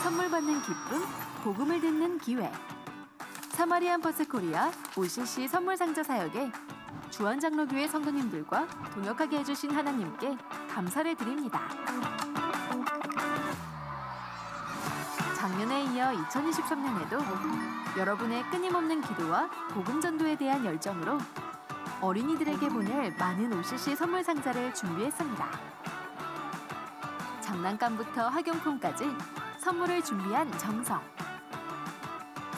선물 받는 기쁨, 복음을 듣는 기회. 사마리안 버스 코리아 OCC 선물 상자 사역에 주안장로교회 성도님들과 동역하게 해주신 하나님께 감사를 드립니다. 작년에 이어 2023년에도 여러분의 끊임없는 기도와 복음 전도에 대한 열정으로 어린이들에게 보낼 많은 OCC 선물 상자를 준비했습니다. 장난감부터 학용품까지 선물을 준비한 정성.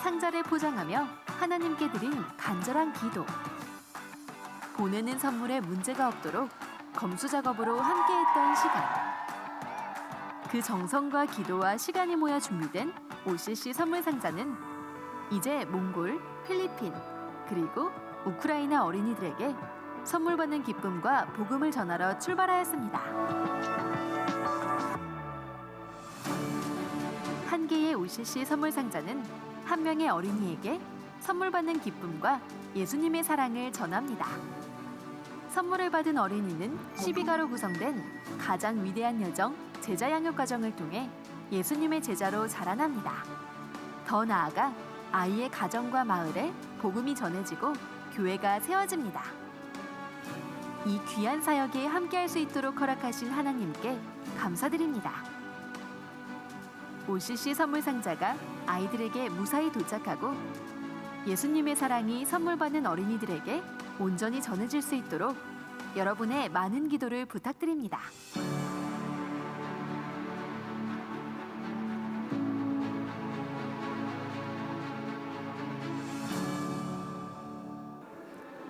상자를 포장하며 하나님께 드린 간절한 기도. 보내는 선물에 문제가 없도록 검수 작업으로 함께했던 시간. 그 정성과 기도와 시간이 모여 준비된 OCC 선물 상자는 이제 몽골, 필리핀, 그리고 우크라이나 어린이들에게 선물 받는 기쁨과 복음을 전하러 출발하였습니다. 한 개의 OCC 선물 상자는 한 명의 어린이에게 선물 받는 기쁨과 예수님의 사랑을 전합니다. 선물을 받은 어린이는 12가로 구성된 가장 위대한 여정, 제자 양육 과정을 통해 예수님의 제자로 자라납니다. 더 나아가 아이의 가정과 마을에 복음이 전해지고 교회가 세워집니다. 이 귀한 사역에 함께할 수 있도록 허락하신 하나님께 감사드립니다. OCC 선물 상자가 아이들에게 무사히 도착하고 예수님의 사랑이 선물 받는 어린이들에게 온전히 전해질 수 있도록 여러분의 많은 기도를 부탁드립니다.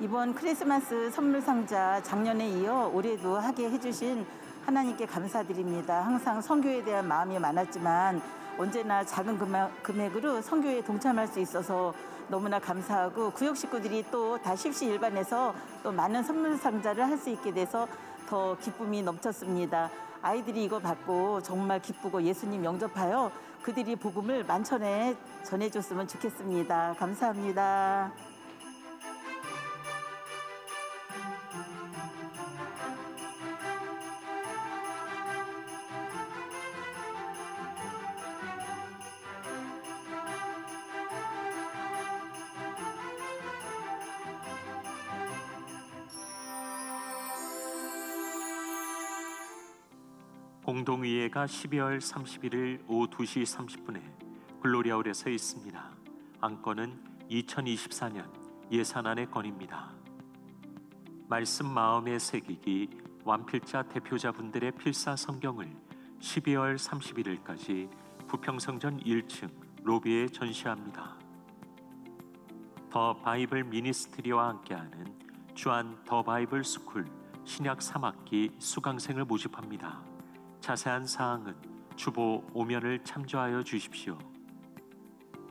이번 크리스마스 선물 상자 작년에 이어 올해도 하게 해주신 하나님께 감사드립니다. 항상 선교에 대한 마음이 많았지만 언제나 작은 금액으로 선교에 동참할 수 있어서 너무나 감사하고 구역 식구들이 또 다 십시일반해서 또 많은 선물 상자를 할 수 있게 돼서 더 기쁨이 넘쳤습니다. 아이들이 이거 받고 정말 기쁘고 예수님 영접하여 그들이 복음을 만천에 전해줬으면 좋겠습니다. 감사합니다. 공동의회가 12월 31일 오후 2시 30분에 글로리아홀에서 있습니다. 안건은 2024년 예산안의 건입니다. 말씀 마음에 새기기 완필자 대표자분들의 필사 성경을 12월 31일까지 부평성전 1층 로비에 전시합니다. 더 바이블 미니스트리와 함께하는 주안 더 바이블 스쿨 신약 3학기 수강생을 모집합니다. 자세한 사항은 주보 5면을 참조하여 주십시오.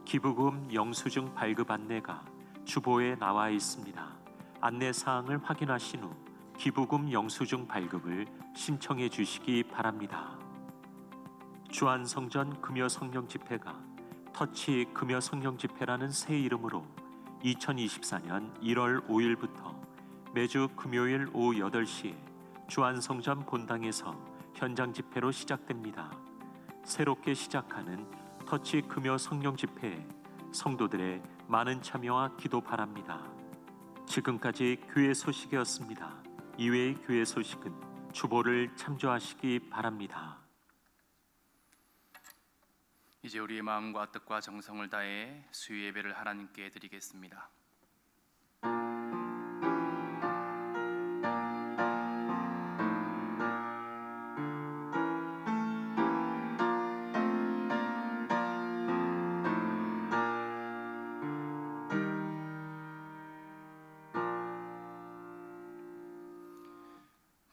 기부금 영수증 발급 안내가 주보에 나와 있습니다. 안내 사항을 확인하신 후 기부금 영수증 발급을 신청해 주시기 바랍니다. 주안성전 금요성령 집회가 터치 금요성령 집회라는 새 이름으로 2024년 1월 5일부터 매주 금요일 오후 8시에 주안성전 본당에서 현장 집회로 시작됩니다. 새롭게 시작하는 터치 금요 성령 집회에 성도들의 많은 참여와 기도 바랍니다. 지금까지 교회 소식이었습니다. 이외의 교회 소식은 주보를 참조하시기 바랍니다. 이제 우리의 마음과 뜻과 정성을 다해 수요 예배를 하나님께 드리겠습니다.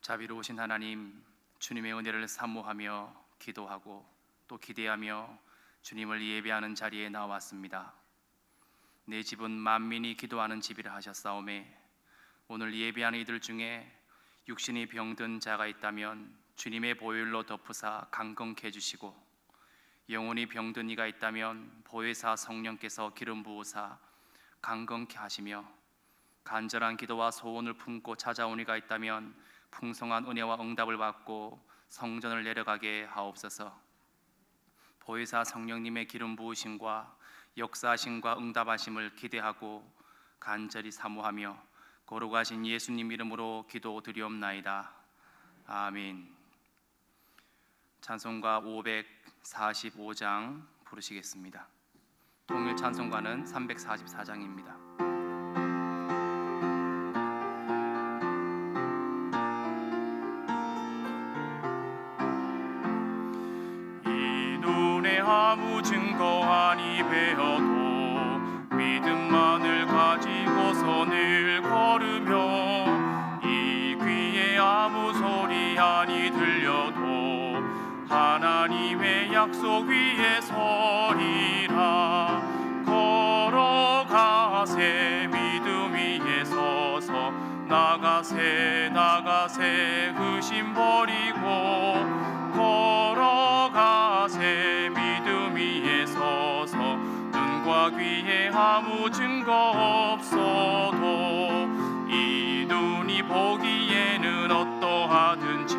자비로우신 하나님, 주님의 은혜를 사모하며 기도하고 또 기대하며 주님을 예배하는 자리에 나왔습니다. 내 집은 만민이 기도하는 집이라 하셨사오매 오늘 예배하는 이들 중에 육신이 병든 자가 있다면 주님의 보혈로 덮으사 강건케 해주시고 영혼이 병든 이가 있다면 보혜사 성령께서 기름 부으사 강건케 하시며 간절한 기도와 소원을 품고 찾아온 이가 있다면 풍성한 은혜와 응답을 받고 성전을 내려가게 하옵소서. 보혜사 성령님의 기름 부으심과 역사하심과 응답하심을 기대하고 간절히 사모하며 거룩하신 예수님 이름으로 기도드리옵나이다. 아멘. 찬송가 545장 부르시겠습니다. 통일 찬송가는 344장입니다. 아무 증거 아니 배어도 믿음만을 가지고서 늘 걸으며 이 귀에 아무 소리 아니 들려도 하나님의 약속 위에 서리라. 걸어가세 믿음 위에 서서 나가세 나가세 의심 버리고 걸어가세 믿음 위에 서서 눈과 귀에 아무 증거 없어도 이 눈이 보기에는 어떠하든지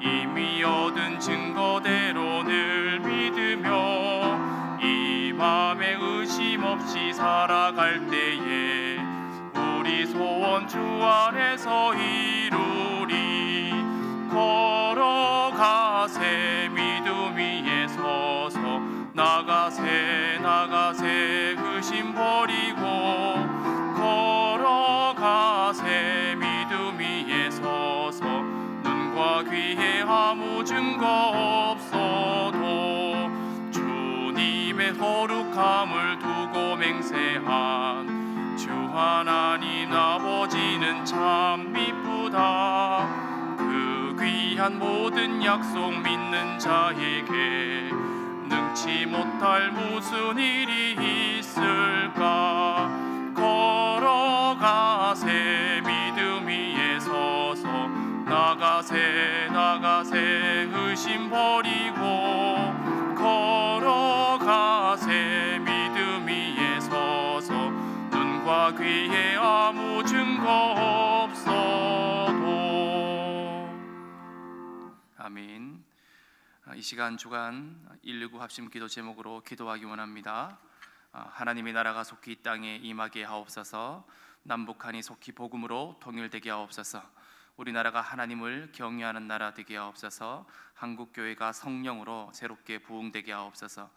이미 얻은 증거대로 늘 믿으며 이 맘에 의심 없이 살아갈 때에 우리 소원 주 안에서 이루리. 걸어가세 믿음 위에 서서 나가세 나가세 의심 버리고 걸어가세 믿음 위에 서서 눈과 귀에 아무 증거 없어도 주님의 거룩함을 두고 맹세한 주 하나님 아버지는 참 미쁘다. 그 귀한 모든 약속 믿는 자에게 능치 못할 무슨 일이 있을까. 걸어가세 믿음 위에 서서 나가세 나가세 의심 버리고 걸어가세 믿음 위에 서서 눈과 귀에 아무 증거 없어도. 아멘. 이 시간 주간 119 합심 기도 제목으로 기도하기 원합니다. 하나님의 나라가 속히 이 땅에 임하게 하옵소서. 남북한이 속히 복음으로 통일되게 하옵소서. 우리나라가 하나님을 경외하는 나라 되게 하옵소서. 한국교회가 성령으로 새롭게 부흥되게 하옵소서.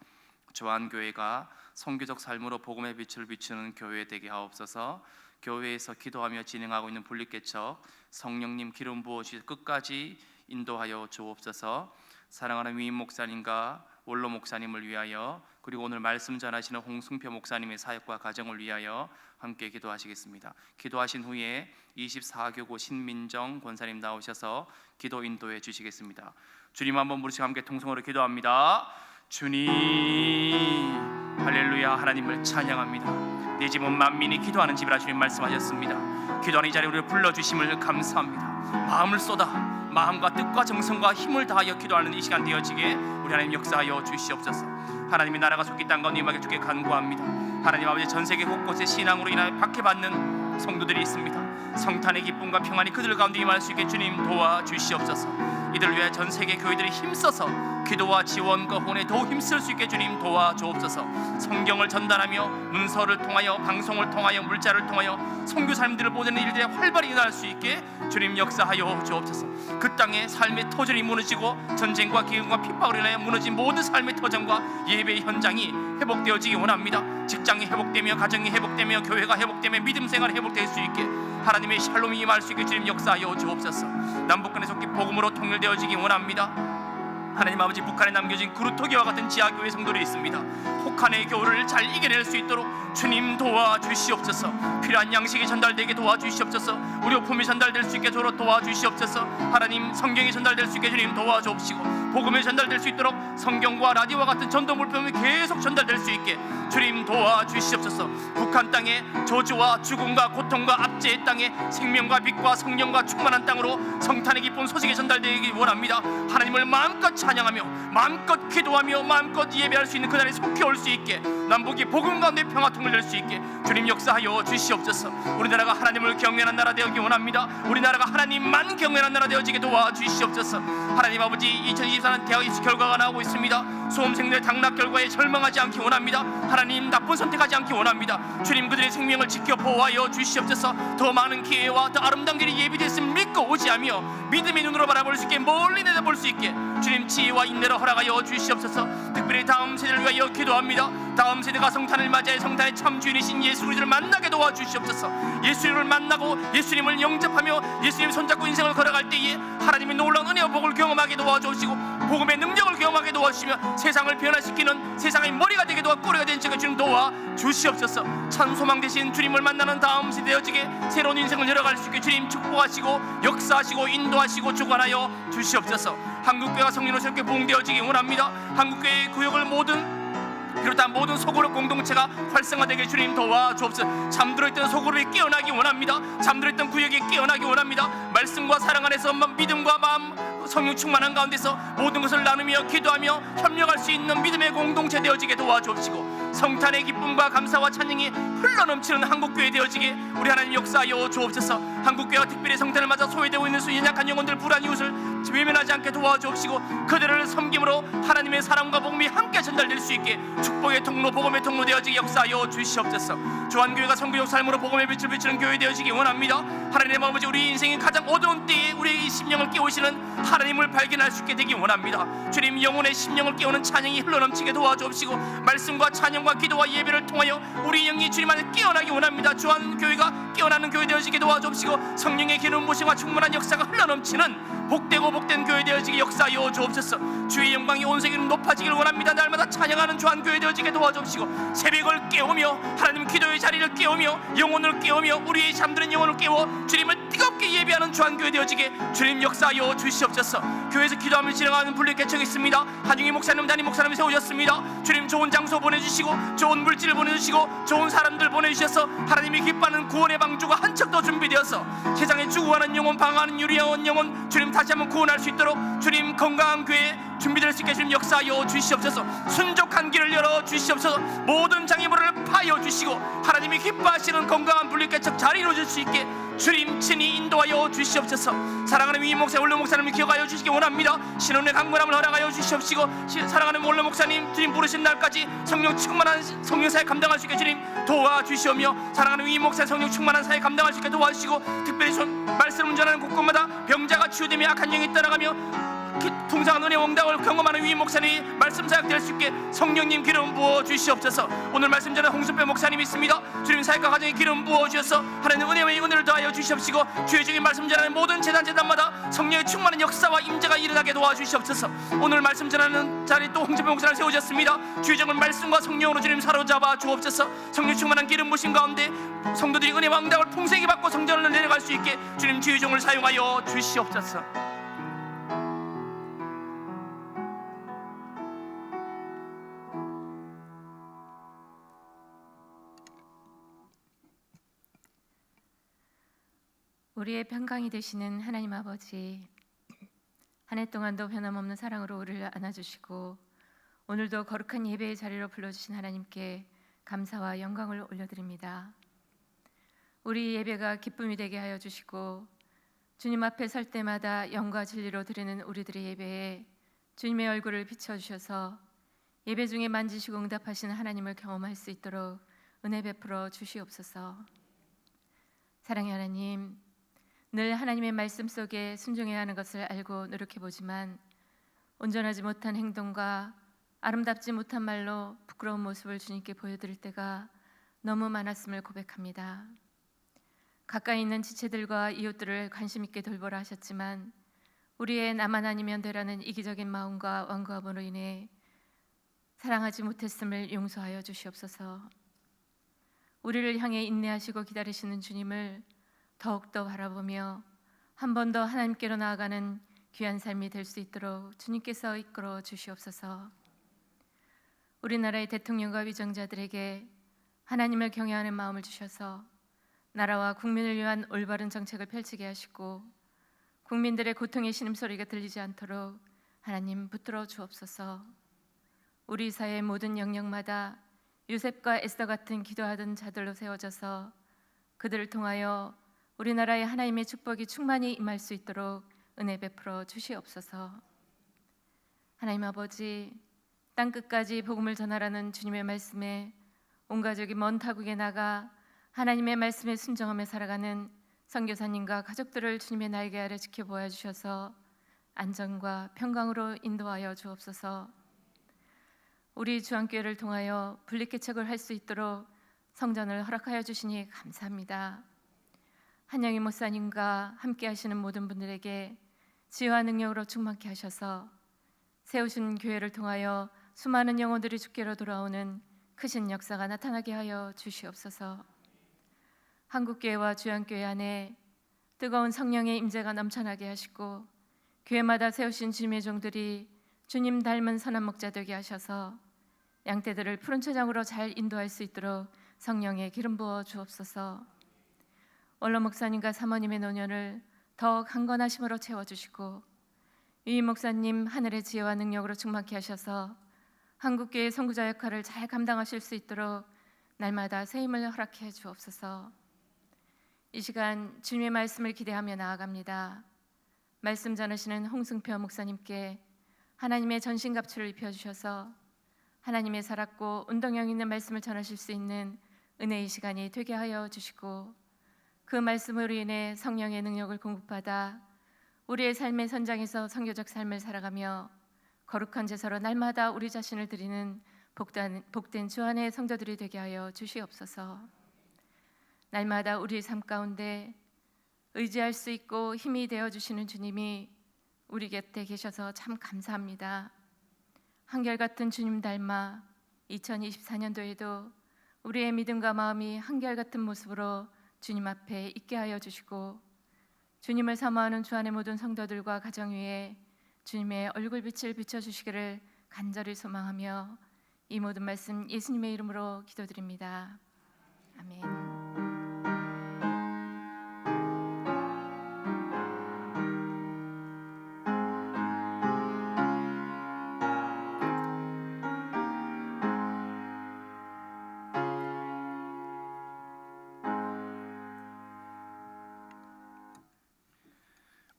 조한교회가 선교적 삶으로 복음의 빛을 비추는 교회 되게 하옵소서. 교회에서 기도하며 진행하고 있는 분립개척 성령님 기름 부어주시 끝까지 인도하여 주옵소서. 사랑하는 위임 목사님과 원로 목사님을 위하여 그리고 오늘 말씀 전하시는 홍승표 목사님의 사역과 가정을 위하여 함께 기도하시겠습니다. 기도하신 후에 24교구 신민정 권사님 나오셔서 기도 인도해 주시겠습니다. 주님 한번 부르시고 함께 통성으로 기도합니다. 주님 할렐루야. 하나님을 찬양합니다. 내 집은 만민이 기도하는 집이라 주님 말씀하셨습니다. 기도하는 이 자리에 우리를 불러주심을 감사합니다. 마음을 쏟아 마음과 뜻과 정성과 힘을 다하여 기도하는 이 시간 되어지게 우리 하나님 역사하여 주시옵소서. 하나님의 나라가 속히 땅 가운데 임하게 주께 간구합니다. 하나님 아버지 전 세계 곳곳에 신앙으로 인하여 박해받는 성도들이 있습니다. 성탄의 기쁨과 평안이 그들 가운데 임할 수 있게 주님 도와주시옵소서. 이들을 위해 전 세계 교회들이 힘써서 기도와 지원과 후원에 더욱 힘쓸 수 있게 주님 도와주옵소서. 성경을 전달하며 문서를 통하여 방송을 통하여 물자를 통하여 선교 사람들을 보내는 일들에 활발히 일어날 수 있게 주님 역사하여 주옵소서. 그 땅에 삶의 터전이 무너지고 전쟁과 기근과 핍박으로 인하여 무너진 모든 삶의 터전과 예배의 현장이 회복되어지기 원합니다. 직장이 회복되며 가정이 회복되며 교회가 회복되며 믿음 생활이 회복될 수 있게 하나님의 샬롬이 임할 수 있게 주님 역사하여 주옵소서. 남북한에 속히 복음으로 통일되어지기 원합니다. 하나님 아버지 북한에 남겨진 그루터기와 같은 지하교회 성도들이 있습니다. 혹한의 교를 잘 이겨낼 수 있도록 주님 도와주시옵소서. 필요한 양식이 전달되게 도와주시옵소서. 의료품이 전달될 수 있게 도와주시옵소서. 하나님 성경이 전달될 수 있게 주님 도와주옵시고 복음이 전달될 수 있도록 성경과 라디오와 같은 전도 물품이 계속 전달될 수 있게 주님 도와주시옵소서. 북한 땅에 저주와 죽음과 고통과 압제의 땅에 생명과 빛과 성령과 충만한 땅으로 성탄의 기쁜 소식이 전달되기 원합니다. 하나님을 마음껏 찬양하며 마음껏 기도하며 마음껏 예배할 수 있는 그날이 속히 올 수 있게 남북이 복음 가운데 평화 통일될 수 있게 주님 역사하여 주시옵소서. 우리나라가 하나님을 경외하는 나라 되기 원합니다. 우리나라가 하나님만 경외하는 나라 되어지게 도와주시옵소서. 하나님 아버지 2020 유산한 대학 입시 결과가 나오고 있습니다. 수험생들의 당락 결과에 절망하지 않기 원합니다. 하나님, 나쁜 선택하지 않기 원합니다. 주님, 그들의 생명을 지켜 보호하여 주시옵소서. 더 많은 기회와 더 아름다운 길이 예비됐음을 믿고 오지하며 믿음의 눈으로 바라볼 수 있게, 멀리 내다볼 수 있게 주님 지혜와 인내를 허락하여 주시옵소서. 특별히 다음 세대를 위하여 기도합니다. 다음 세대가 성탄을 맞이해 성탄의 참 주인이신 예수 그리스도를 만나게 도와주시옵소서. 예수님을 만나고 예수님을 영접하며 예수님 손잡고 인생을 걸어갈 때에 하나님의 놀라운 은혜와 복을 경험하게 도와주시고 복음의 능력을 경험하게 도와주시며 세상을 변화시키는 세상의 머리가 되게 도와 꼬리가 된 적을 주님 도와주시옵소서. 찬소망 되신 주님을 만나는 다음 세대여지게 새로운 인생을 열어갈 수 있게 주님 축복하시고 역사하시고 인도하시고 주관하여 주시옵소서. 한국교회가 성령으로 새롭게 부흥되어지기 원합니다. 한국교회의 구역을 비롯한 모든 소그룹 공동체가 활성화되게 주님 도와주옵소서. 잠들어있던 소그룹이 깨어나기 원합니다. 잠들어있던 구역이 깨어나기 원합니다. 말씀과 사랑 안에서 믿음과 마음 성령 충만한 가운데서 모든 것을 나누며 기도하며 협력할 수 있는 믿음의 공동체 되어지게 도와주옵시고 성탄의 기쁨과 감사와 찬양이 흘러넘치는 한국교회 되어지게 우리 하나님 역사하여 주옵소서. 한국교회가 특별히 성탄을 맞아 소외되고 있는 연약한 영혼들, 불안 이웃을 외면하지 않게 도와주옵시고 그들을 섬김으로 하나님의 사랑과 복음이 함께 전달될 수 있게 축복의 통로, 복음의 통로 되어지게 역사하여 주시옵소서. 주한교회가 선교적 삶으로 복음의 빛을 비추는 교회 되어지기 원합니다. 하나님의 아버지, 우리 인생의 가장 어두운 때에 우리의 이 심령을 깨우시는 하나님을 발견할 수 있게 되기 원합니다. 주님, 영혼의 심령을 깨우는 찬양이 흘러넘치게 도와주옵시고 말씀과 찬양과 기도와 예배를 통하여 우리 영이 주님 안에 깨어나기 원합니다. 주한교회가 깨어나는 교회 되어지게 도와주옵시고 성령의 기름 부으심과 충만한 역사가 흘러넘치는 복되고 복된 교회 되어지게 역사하여 주옵소서. 주의 영광이 온 세계로 높아지기를 원합니다. 날마다 찬양하는 주한교회 되어지게 도와주옵시고 새벽을 깨우며 하나님 기도의 자리를 깨우며 영혼을 깨우며 우리의 잠드는 영혼을 깨워 주님을 뜨겁게 예배하는 주한교회 되어지게 주님 역사하여 주시옵소서. 교회에서 기도하며 진행하는 분리 개척이 있습니다. 한중희 목사님, 담임 목사님 세우셨습니다. 주님, 좋은 장소 보내주시고 좋은 물질을 보내주시고 좋은 사람들 보내주셔서 하나님이 기뻐하는 구원의 방주가 한척 더 준비되어서 세상에 죽어가는 영혼, 방황하는 유리한 영혼 주님 다시 한번 구원할 수 있도록 주님 건강한 교회 준비될 수 있게 주님 역사하여 주시옵소서. 순족한 길을 열어 주시옵소서. 모든 장애물을 파여 주시고 하나님이 기뻐하시는 건강한 분리개척 잘 이루어질 수 있게 주님 친히 인도하여 주시옵소서. 사랑하는 위 목사, 원로 목사님을 기억하여 주시기 원합니다. 신혼의 강건함을 허락하여 주시옵시고 사랑하는 원로 목사님 주님 부르신 날까지 성령 충만한 성령 사역 감당할 수 있게 주님 도와주시오며 사랑하는 위 목사 성령 충만한 사역 감당할 수 있게 도와주시고 특별히 말씀을 전하는 곳곳마다 병자가 치유되며 악한 영이 떠나가며 풍성한 은혜 원당을 경험하는 위 목사님이 말씀 사역 될 수 있게 성령님 기름 부어 주시옵소서. 오늘 말씀 전하는 홍순배 목사님 있습니다. 주님 사역과 가정에 기름 부어 주셔서 하나님 은혜와 은혜를 더하여 주시옵시고 주의 중에 말씀 전하는 모든 재단마다 성령의 충만한 역사와 임재가 일어나게 도와주시옵소서. 오늘 말씀 전하는 자리 또 홍순배 목사님 세우셨습니다. 주의 종은 말씀과 성령으로 주님 사로잡아 주옵소서. 성령 충만한 기름 부신 가운데 성도들이 은혜와 응답을 풍성히 받고 성전을 내려갈 수 있게 주님 주의 종을 사용하여 주시옵소서. 우리의 평강이 되시는 하나님 아버지, 한 해 동안도 변함없는 사랑으로 우리를 안아주시고 오늘도 거룩한 예배의 자리로 불러주신 하나님께 감사와 영광을 올려드립니다. 우리 예배가 기쁨이 되게 하여 주시고 주님 앞에 설 때마다 영과 진리로 드리는 우리들의 예배에 주님의 얼굴을 비춰주셔서 예배 중에 만지시고 응답하시는 하나님을 경험할 수 있도록 은혜 베풀어 주시옵소서. 사랑의 하나님, 늘 하나님의 말씀 속에 순종해야 하는 것을 알고 노력해보지만 온전하지 못한 행동과 아름답지 못한 말로 부끄러운 모습을 주님께 보여드릴 때가 너무 많았음을 고백합니다. 가까이 있는 지체들과 이웃들을 관심 있게 돌보라 하셨지만 우리의 나만 아니면 되라는 이기적인 마음과 완고함으로 인해 사랑하지 못했음을 용서하여 주시옵소서. 우리를 향해 인내하시고 기다리시는 주님을 더욱더 바라보며 한 번 더 하나님께로 나아가는 귀한 삶이 될 수 있도록 주님께서 이끌어 주시옵소서. 우리나라의 대통령과 위정자들에게 하나님을 경외하는 마음을 주셔서 나라와 국민을 위한 올바른 정책을 펼치게 하시고 국민들의 고통의 신음소리가 들리지 않도록 하나님 붙들어 주옵소서. 우리 사회의 모든 영역마다 요셉과 에스더 같은 기도하던 자들로 세워져서 그들을 통하여 우리나라에 하나님의 축복이 충만히 임할 수 있도록 은혜 베풀어 주시옵소서. 하나님 아버지, 땅 끝까지 복음을 전하라는 주님의 말씀에 온 가족이 먼 타국에 나가 하나님의 말씀에 순종하며 살아가는 선교사님과 가족들을 주님의 날개 아래 지켜보아 주셔서 안전과 평강으로 인도하여 주옵소서. 우리 주안교회를 통하여 분립개척을 할 수 있도록 성전을 허락하여 주시니 감사합니다. 한영희 목사님과 함께 하시는 모든 분들에게 지혜와 능력으로 충만케 하셔서 세우신 교회를 통하여 수많은 영혼들이 주께로 돌아오는 크신 역사가 나타나게 하여 주시옵소서. 한국교회와 주안교회 안에 뜨거운 성령의 임재가 넘쳐나게 하시고 교회마다 세우신 주님의 종들이 주님 닮은 선한 목자 되게 하셔서 양떼들을 푸른 초장으로 잘 인도할 수 있도록 성령의 기름 부어 주옵소서. 원로 목사님과 사모님의 노년을 더 강건하심으로 채워주시고 이 목사님 하늘의 지혜와 능력으로 충만케 하셔서 한국교회 선구자 역할을 잘 감당하실 수 있도록 날마다 새 힘을 허락해 주옵소서. 이 시간 주님의 말씀을 기대하며 나아갑니다. 말씀 전하시는 홍승표 목사님께 하나님의 전신갑주를 입혀주셔서 하나님의 살았고 운동력 있는 말씀을 전하실 수 있는 은혜의 시간이 되게 하여 주시고 그 말씀으로 인해 성령의 능력을 공급받아 우리의 삶의 선장에서 선교적 삶을 살아가며 거룩한 제사로 날마다 우리 자신을 드리는 복된 주 안의 성도들이 되게 하여 주시옵소서. 날마다 우리 삶 가운데 의지할 수 있고 힘이 되어주시는 주님이 우리 곁에 계셔서 참 감사합니다. 한결같은 주님 닮아 2024년도에도 우리의 믿음과 마음이 한결같은 모습으로 주님 앞에 있게 하여 주시고 주님을 사모하는 주 안의 모든 성도들과 가정 위에 주님의 얼굴빛을 비춰주시기를 간절히 소망하며 이 모든 말씀 예수님의 이름으로 기도드립니다. 아멘.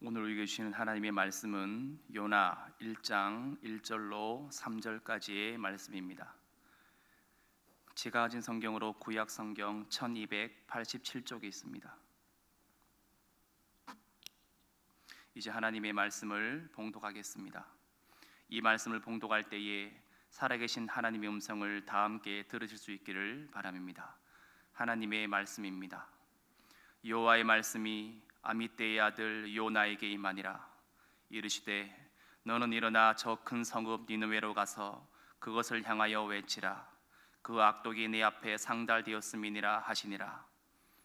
오늘 우리에게 주시는 하나님의 말씀은 요나 1장 1절로 3절까지의 말씀입니다. 제가 가진 성경으로 구약 성경 1287쪽에 있습니다. 이제 하나님의 말씀을 봉독하겠습니다. 이 말씀을 봉독할 때에 살아계신 하나님의 음성을 다 함께 들으실 수 있기를 바랍니다. 하나님의 말씀입니다. 여호와의 말씀이 아미떼의 아들 요나에게 임하니라. 이르시되 너는 일어나 저 큰 성읍 니느웨로 가서 그것을 향하여 외치라. 그 악독이 내 앞에 상달되었음이니라 하시니라.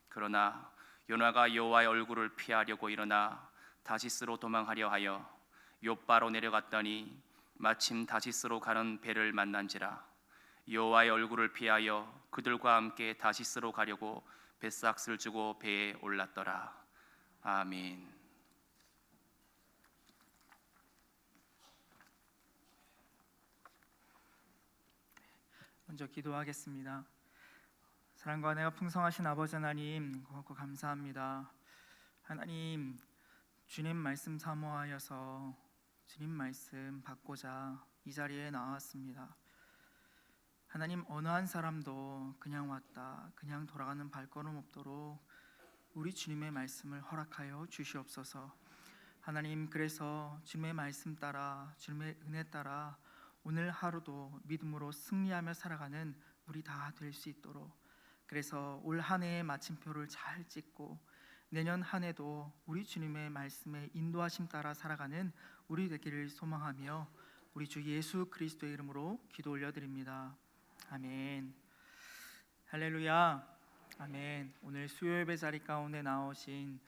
그러나 요나가 여호와의 얼굴을 피하려고 일어나 다시스로 도망하려 하여 욥바로 내려갔더니 마침 다시스로 가는 배를 만난지라. 여호와의 얼굴을 피하여 그들과 함께 다시스로 가려고 뱃삭스를 주고 배에 올랐더라. 아멘. 먼저 기도하겠습니다. 사랑과 은혜가 풍성하신 아버지 하나님, 고맙고 감사합니다. 하나님, 주님 말씀 사모하여서 주님 말씀 받고자 이 자리에 나왔습니다. 하나님, 어느 한 사람도 그냥 왔다 그냥 돌아가는 발걸음 없도록 우리 주님의 말씀을 허락하여 주시옵소서. 하나님, 그래서 주님의 말씀 따라 주님의 은혜 따라 오늘 하루도 믿음으로 승리하며 살아가는 우리 다 될 수 있도록, 그래서 올 한 해의 마침표를 잘 찍고 내년 한 해도 우리 주님의 말씀에 인도하심 따라 살아가는 우리 되기를 소망하며 우리 주 예수 그리스도의 이름으로 기도 올려드립니다. 아멘. 할렐루야. 아멘. 오늘 수요 예배 자리 가운데 나오신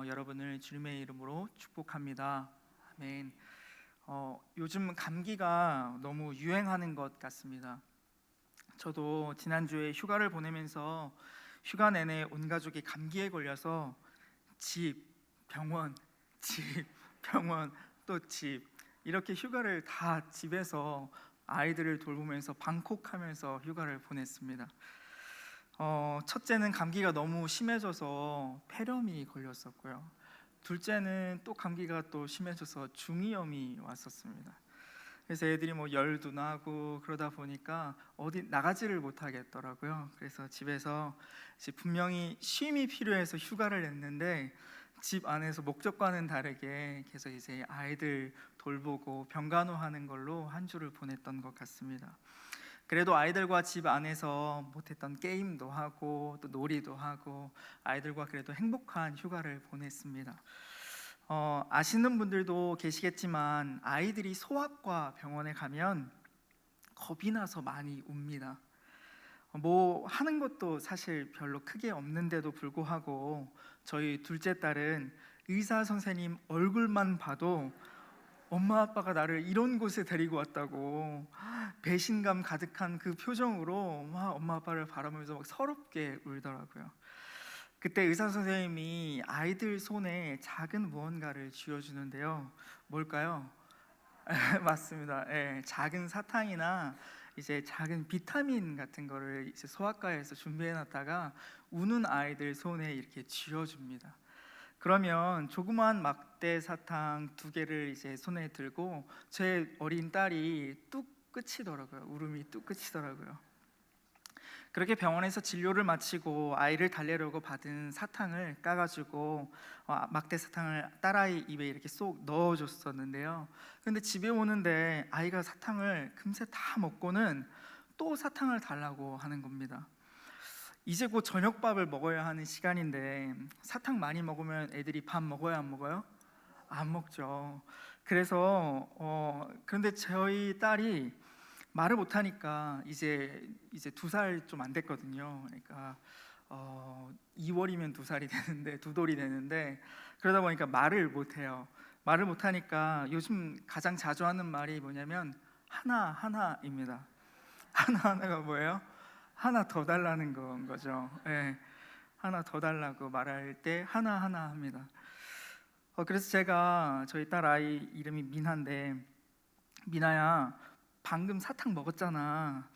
여러분을 주님의 이름으로 축복합니다. 아멘. 요즘 감기가 너무 유행하는 것 같습니다. 저도 지난주에 휴가를 보내면서 휴가 내내 온 가족이 감기에 걸려서 집, 병원, 집, 병원, 또 집, 이렇게 휴가를 다 집에서 아이들을 돌보면서 방콕하면서 휴가를 보냈습니다. 첫째는 감기가 너무 심해져서 폐렴이 걸렸었고요. 둘째는 또 감기가 또 심해져서 중이염이 왔었습니다. 그래서 애들이 뭐 열도 나고 그러다 보니까 어디 나가지를 못하겠더라고요. 그래서 집에서 이제 분명히 쉼이 필요해서 휴가를 냈는데 집 안에서 목적과는 다르게 계속 이제 아이들 돌보고 병간호하는 걸로 한 주를 보냈던 것 같습니다. 그래도 아이들과 집 안에서 못했던 게임도 하고 또 놀이도 하고 아이들과 그래도 행복한 휴가를 보냈습니다. 아시는 분들도 계시겠지만 아이들이 소아과 병원에 가면 겁이 나서 많이 웁니다. 뭐 하는 것도 사실 별로 크게 없는데도 불구하고 저희 둘째 딸은 의사 선생님 얼굴만 봐도 엄마 아빠가 나를 이런 곳에 데리고 왔다고 배신감 가득한 그 표정으로 막 엄마 아빠를 바라보면서 막 서럽게 울더라고요. 그때 의사 선생님이 아이들 손에 작은 무언가를 쥐어주는데요. 뭘까요? 맞습니다. 예, 작은 사탕이나 이제 작은 비타민 같은 거를 이제 소아과에서 준비해놨다가 우는 아이들 손에 이렇게 쥐어줍니다. 그러면 조그만 막대 사탕 2개를 이제 손에 들고 제 어린 딸이 뚝 끝이더라고요. 울음이 뚝 끝이더라고요. 그렇게 병원에서 진료를 마치고 아이를 달래려고 받은 사탕을 까가지고 막대 사탕을 딸아이 입에 이렇게 쏙 넣어줬었는데요. 근데 집에 오는데 아이가 사탕을 금세 다 먹고는 또 사탕을 달라고 하는 겁니다. 이제 곧 저녁밥을 먹어야 하는 시간인데 사탕 많이 먹으면 애들이 밥 먹어요, 안 먹어요? 안 먹죠. 그래서 그런데 저희 딸이 말을 못하니까 이제 2살 좀 안 됐거든요. 그러니까 2월이면 2살이 되는데 2돌이 되는데 그러다 보니까 말을 못해요. 말을 못하니까 요즘 가장 자주 하는 말이 뭐냐면 하나입니다. 하나가 뭐예요? 하나 더 달라는 건 거죠. 네, 하나 더 달라고 말할 때 하나 합니다. 그래서 제가 저희 딸 아이 이름이 미나인데 미나야 방금 사탕 먹었잖아.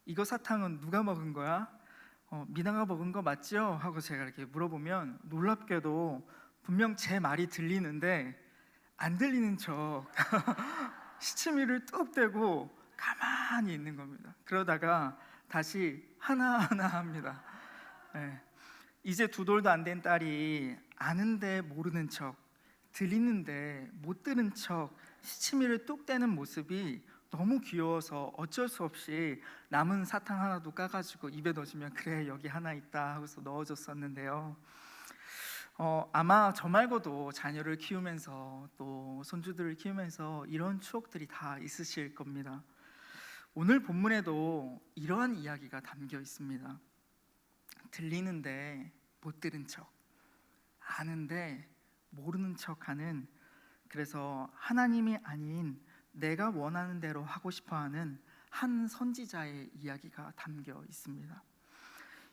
이거 사탕은 누가 먹은 거야? 미나가 먹은 거 맞죠? 하고 제가 이렇게 물어보면 놀랍게도 분명 제 말이 들리는데 안 들리는 척 시치미를 뚝 대고 가만히 있는 겁니다. 그러다가 다시 하나 합니다. 네. 이제 2돌도 안 된 딸이 아는데 모르는 척, 들리는데 못 들은 척 시치미를 뚝 떼는 모습이 너무 귀여워서 어쩔 수 없이 남은 사탕 하나도 까가지고 입에 넣어주면 그래 여기 하나 있다 하고서 넣어줬었는데요. 아마 저 말고도 자녀를 키우면서 또 손주들을 키우면서 이런 추억들이 다 있으실 겁니다. 오늘 본문에도 이러한 이야기가 담겨 있습니다. 들리는데 못 들은 척, 아는데 모르는 척하는, 그래서 하나님이 아닌 내가 원하는 대로 하고 싶어하는 한 선지자의 이야기가 담겨 있습니다.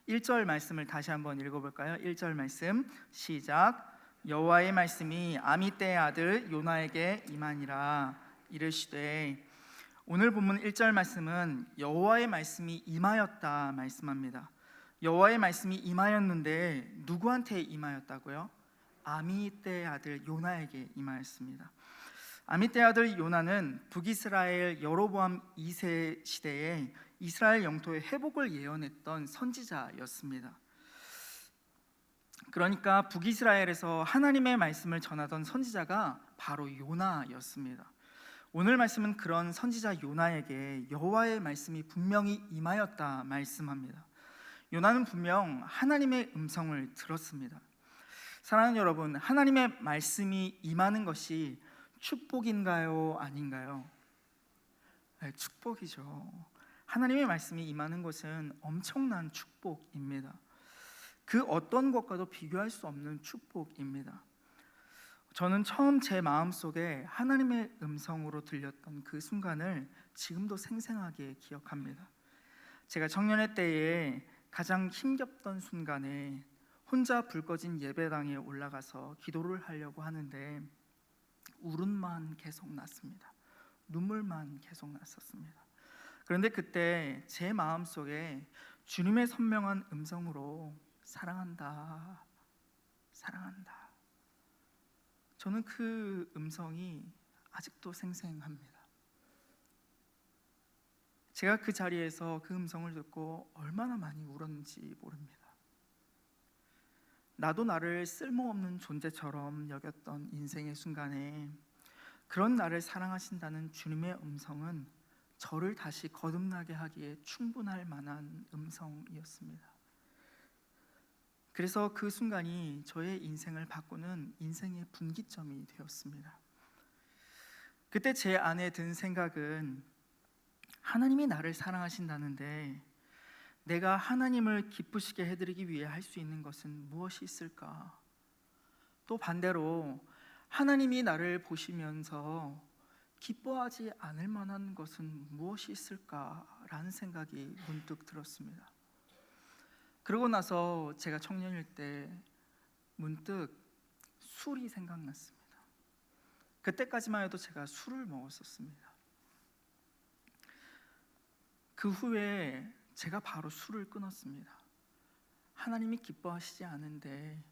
1절 말씀을 다시 한번 읽어볼까요? 1절 말씀 시작. 여호와의 말씀이 아미떼의 아들 요나에게 임하니라. 이르시되, 오늘 본문 1절 말씀은 여호와의 말씀이 임하였다 말씀합니다. 여호와의 말씀이 임하였는데 누구한테 임하였다고요? 아미떼의 아들 요나에게 임하였습니다. 아미떼의 아들 요나는 북이스라엘 여로보암 2세 시대에 이스라엘 영토의 회복을 예언했던 선지자였습니다. 그러니까 북이스라엘에서 하나님의 말씀을 전하던 선지자가 바로 요나였습니다. 오늘 말씀은 그런 선지자 요나에게 여호와의 말씀이 분명히 임하였다 말씀합니다. 요나는 분명 하나님의 음성을 들었습니다. 사랑하는 여러분, 하나님의 말씀이 임하는 것이 축복인가요? 아닌가요? 네, 축복이죠. 하나님의 말씀이 임하는 것은 엄청난 축복입니다. 그 어떤 것과도 비교할 수 없는 축복입니다. 저는 처음 제 마음속에 하나님의 음성으로 들렸던 그 순간을 지금도 생생하게 기억합니다. 제가 청년회 때에 가장 힘겹던 순간에 혼자 불 꺼진 예배당에 올라가서 기도를 하려고 하는데 울음만 계속 났습니다. 눈물만 계속 났었습니다. 그런데 그때 제 마음속에 주님의 선명한 음성으로 사랑한다, 사랑한다. 저는 그 음성이 아직도 생생합니다. 제가 그 자리에서 그 음성을 듣고 얼마나 많이 울었는지 모릅니다. 나도 나를 쓸모없는 존재처럼 여겼던 인생의 순간에 그런 나를 사랑하신다는 주님의 음성은 저를 다시 거듭나게 하기에 충분할 만한 음성이었습니다. 그래서 그 순간이 저의 인생을 바꾸는 인생의 분기점이 되었습니다. 그때 제 안에 든 생각은 하나님이 나를 사랑하신다는데 내가 하나님을 기쁘시게 해드리기 위해 할 수 있는 것은 무엇이 있을까? 또 반대로 하나님이 나를 보시면서 기뻐하지 않을 만한 것은 무엇이 있을까라는 생각이 문득 들었습니다. 그러고 나서 제가 청년일 때 문득 술이 생각났습니다. 그때까지만 해도 제가 술을 먹었었습니다. 그 후에 제가 바로 술을 끊었습니다. 하나님이 기뻐하시지 않은데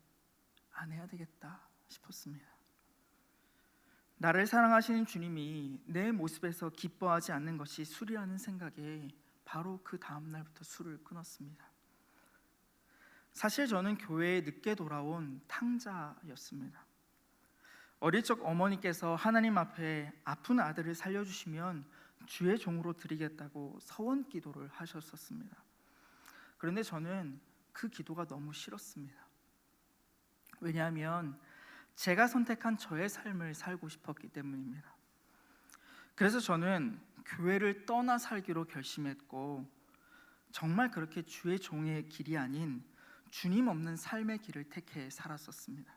안 해야 되겠다 싶었습니다. 나를 사랑하시는 주님이 내 모습에서 기뻐하지 않는 것이 술이라는 생각에 바로 그 다음 날부터 술을 끊었습니다. 사실 저는 교회에 늦게 돌아온 탕자였습니다. 어릴 적 어머니께서 하나님 앞에 아픈 아들을 살려주시면 주의 종으로 드리겠다고 서원 기도를 하셨었습니다. 그런데 저는 그 기도가 너무 싫었습니다. 왜냐하면 제가 선택한 저의 삶을 살고 싶었기 때문입니다. 그래서 저는 교회를 떠나 살기로 결심했고 정말 그렇게 주의 종의 길이 아닌 주님 없는 삶의 길을 택해 살았었습니다.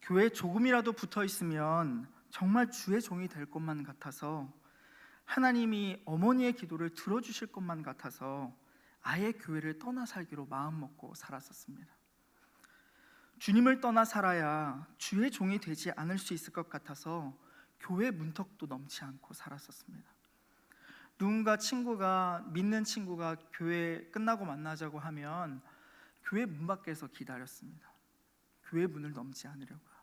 교회에 조금이라도 붙어 있으면 정말 주의 종이 될 것만 같아서 하나님이 어머니의 기도를 들어주실 것만 같아서 아예 교회를 떠나 살기로 마음먹고 살았었습니다. 주님을 떠나 살아야 주의 종이 되지 않을 수 있을 것 같아서 교회 문턱도 넘지 않고 살았었습니다. 누군가 믿는 친구가 교회 끝나고 만나자고 하면 교회 문 밖에서 기다렸습니다. 교회 문을 넘지 않으려고요.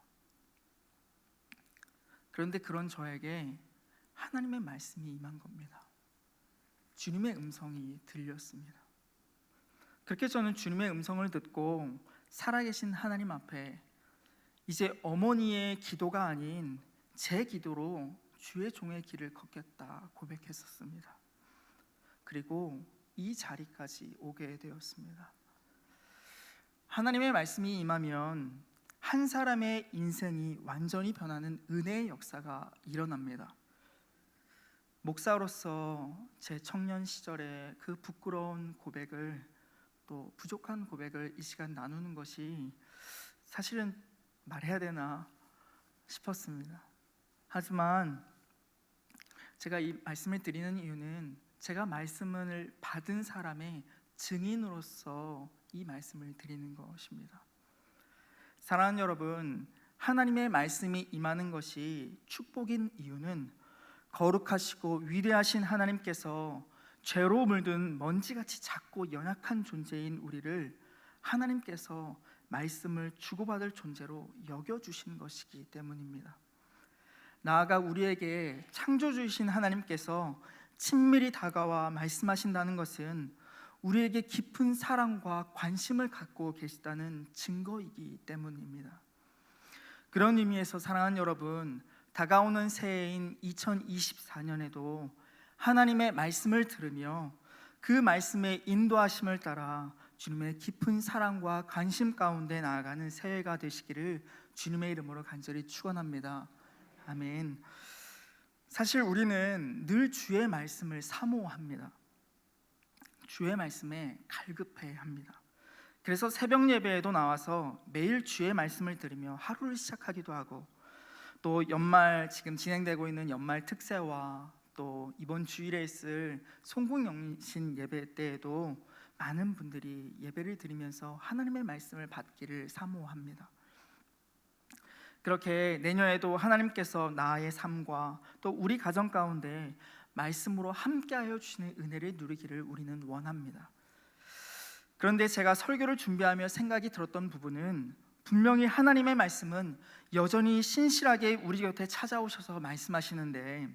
그런데 그런 저에게 하나님의 말씀이 임한 겁니다. 주님의 음성이 들렸습니다. 그렇게 저는 주님의 음성을 듣고 살아계신 하나님 앞에 이제 어머니의 기도가 아닌 제 기도로 주의 종의 길을 걷겠다 고백했었습니다. 그리고 이 자리까지 오게 되었습니다. 하나님의 말씀이 임하면 한 사람의 인생이 완전히 변하는 은혜의 역사가 일어납니다. 목사로서 제 청년 시절의 그 부끄러운 고백을 또 부족한 고백을 이 시간 나누는 것이 사실은 말해야 되나 싶었습니다. 하지만 제가 이 말씀을 드리는 이유는 제가 말씀을 받은 사람의 증인으로서 이 말씀을 드리는 것입니다. 사랑하는 여러분, 하나님의 말씀이 임하는 것이 축복인 이유는 거룩하시고 위대하신 하나님께서 죄로 물든 먼지같이 작고 연약한 존재인 우리를 하나님께서 말씀을 주고받을 존재로 여겨주신 것이기 때문입니다. 나아가 우리에게 창조주이신 하나님께서 친밀히 다가와 말씀하신다는 것은 우리에게 깊은 사랑과 관심을 갖고 계시다는 증거이기 때문입니다. 그런 의미에서 사랑하는 여러분, 다가오는 새해인 2024년에도 하나님의 말씀을 들으며 그 말씀의 인도하심을 따라 주님의 깊은 사랑과 관심 가운데 나아가는 새해가 되시기를 주님의 이름으로 간절히 축원합니다. 아멘. 사실 우리는 늘 주의 말씀을 사모합니다. 주의 말씀에 갈급해 합니다. 그래서 새벽 예배에도 나와서 매일 주의 말씀을 들으며 하루를 시작하기도 하고, 또 연말 지금 진행되고 있는 연말 특세와 또 이번 주일에 있을 송국영신 예배 때에도 많은 분들이 예배를 드리면서 하나님의 말씀을 받기를 사모합니다. 그렇게 내년에도 하나님께서 나의 삶과 또 우리 가정 가운데 말씀으로 함께하여 주시는 은혜를 누리기를 우리는 원합니다. 그런데 제가 설교를 준비하며 생각이 들었던 부분은 분명히 하나님의 말씀은 여전히 신실하게 우리 곁에 찾아오셔서 말씀하시는데,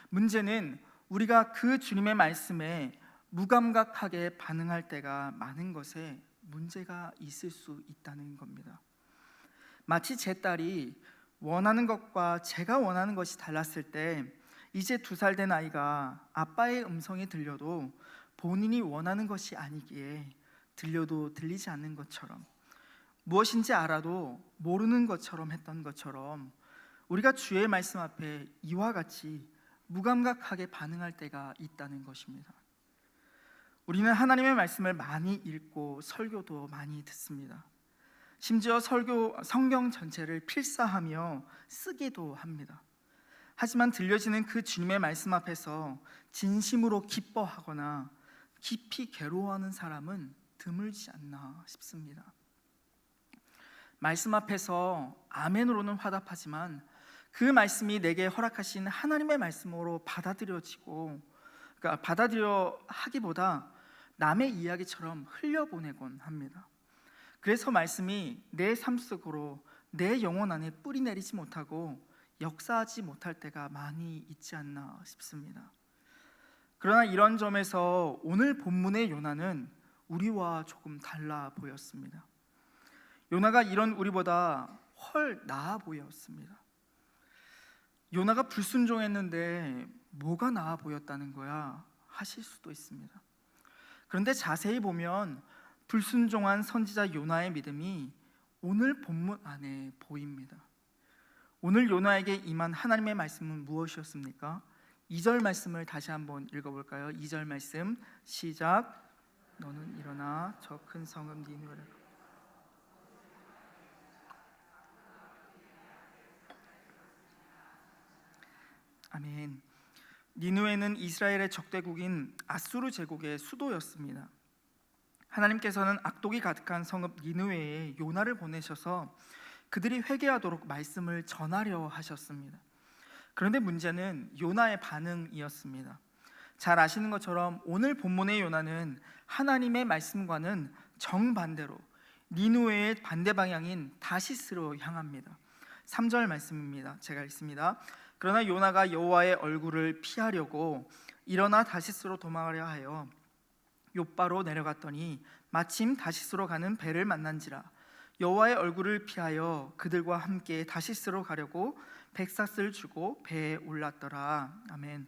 문제는 우리가 그 주님의 말씀에 무감각하게 반응할 때가 많은 것에 문제가 있을 수 있다는 겁니다. 마치 제 딸이 원하는 것과 제가 원하는 것이 달랐을 때 이제 2살 된 아이가 아빠의 음성이 들려도 본인이 원하는 것이 아니기에 들려도 들리지 않는 것처럼, 무엇인지 알아도 모르는 것처럼 했던 것처럼 우리가 주의 말씀 앞에 이와 같이 무감각하게 반응할 때가 있다는 것입니다. 우리는 하나님의 말씀을 많이 읽고 설교도 많이 듣습니다. 심지어 성경 전체를 필사하며 쓰기도 합니다. 하지만 들려지는 그 주님의 말씀 앞에서 진심으로 기뻐하거나 깊이 괴로워하는 사람은 드물지 않나 싶습니다. 말씀 앞에서 아멘으로는 화답하지만 그 말씀이 내게 허락하신 하나님의 말씀으로 받아들여 하기보다 남의 이야기처럼 흘려보내곤 합니다. 그래서 말씀이 내 삶 속으로 내 영혼 안에 뿌리 내리지 못하고 역사하지 못할 때가 많이 있지 않나 싶습니다. 그러나 이런 점에서 오늘 본문의 요나는 우리와 조금 달라 보였습니다. 요나가 이런 우리보다 훨 나아 보였습니다. 요나가 불순종했는데 뭐가 나아 보였다는 거야 하실 수도 있습니다. 그런데 자세히 보면 불순종한 선지자 요나의 믿음이 오늘 본문 안에 보입니다. 오늘 요나에게 임한 하나님의 말씀은 무엇이었습니까? 2절 말씀을 다시 한번 읽어볼까요? 2절 말씀 시작. 너는 일어나 저 큰 성읍 니느웨를. 아멘. 니느웨는 이스라엘의 적대국인 아수르 제국의 수도였습니다. 하나님께서는 악독이 가득한 성읍 니느웨에 요나를 보내셔서 그들이 회개하도록 말씀을 전하려 하셨습니다. 그런데 문제는 요나의 반응이었습니다. 잘 아시는 것처럼 오늘 본문의 요나는 하나님의 말씀과는 정반대로 니느웨의 반대 방향인 다시스로 향합니다. 3절 말씀입니다. 제가 읽습니다. 그러나 요나가 여호와의 얼굴을 피하려고 일어나 다시스로 도망하려 하여 욥바로 내려갔더니 마침 다시스로 가는 배를 만난지라. 여호와의 얼굴을 피하여 그들과 함께 다시스로 가려고 백삭을 주고 배에 올랐더라. 아멘.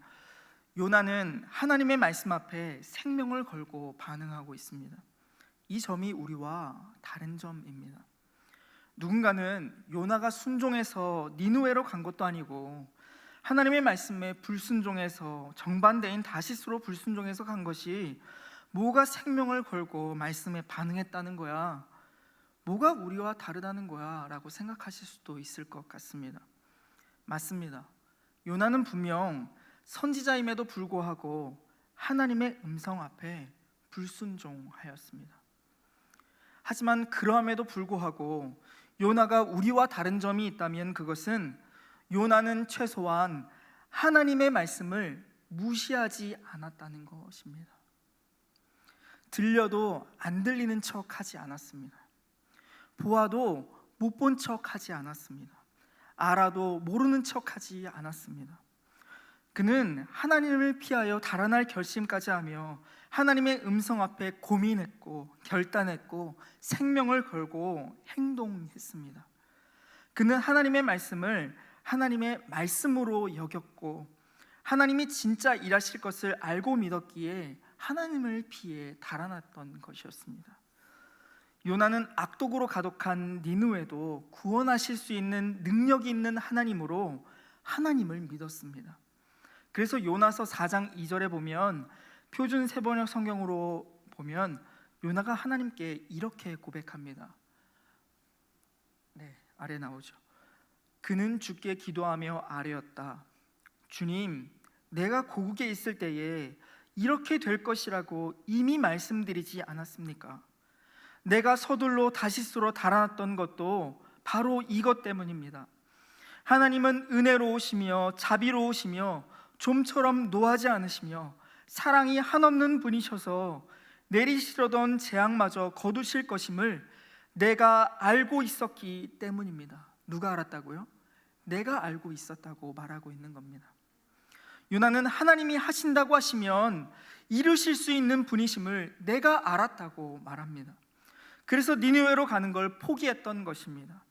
요나는 하나님의 말씀 앞에 생명을 걸고 반응하고 있습니다. 이 점이 우리와 다른 점입니다. 누군가는 요나가 순종해서 니느웨로 간 것도 아니고 하나님의 말씀에 불순종해서 정반대인 다시스로 불순종해서 간 것이 뭐가 생명을 걸고 말씀에 반응했다는 거야, 뭐가 우리와 다르다는 거야 라고 생각하실 수도 있을 것 같습니다. 맞습니다. 요나는 분명 선지자임에도 불구하고 하나님의 음성 앞에 불순종하였습니다. 하지만 그러함에도 불구하고 요나가 우리와 다른 점이 있다면 그것은 요나는 최소한 하나님의 말씀을 무시하지 않았다는 것입니다. 들려도 안 들리는 척 하지 않았습니다. 보아도 못 본 척 하지 않았습니다. 알아도 모르는 척 하지 않았습니다. 그는 하나님을 피하여 달아날 결심까지 하며 하나님의 음성 앞에 고민했고 결단했고 생명을 걸고 행동했습니다. 그는 하나님의 말씀을 하나님의 말씀으로 여겼고 하나님이 진짜 일하실 것을 알고 믿었기에 하나님을 피해 달아났던 것이었습니다. 요나는 악독으로 가득한 니느웨도 구원하실 수 있는 능력이 있는 하나님으로 하나님을 믿었습니다. 그래서 요나서 4장 2절에 보면 표준 세번역 성경으로 보면 요나가 하나님께 이렇게 고백합니다. 네, 아래 나오죠. 그는 주께 기도하며 아뢰었다. 주님, 내가 고국에 있을 때에 이렇게 될 것이라고 이미 말씀드리지 않았습니까? 내가 서둘러 다시스로 달아났던 것도 바로 이것 때문입니다. 하나님은 은혜로우시며 자비로우시며 좀처럼 노하지 않으시며 사랑이 한없는 분이셔서 내리시려던 재앙마저 거두실 것임을 내가 알고 있었기 때문입니다. 누가 알았다고요? 내가 알고 있었다고 말하고 있는 겁니다. 요나는 하나님이 하신다고 하시면 이루실 수 있는 분이심을 내가 알았다고 말합니다. 그래서 니느웨로 가는 걸 포기했던 것입니다.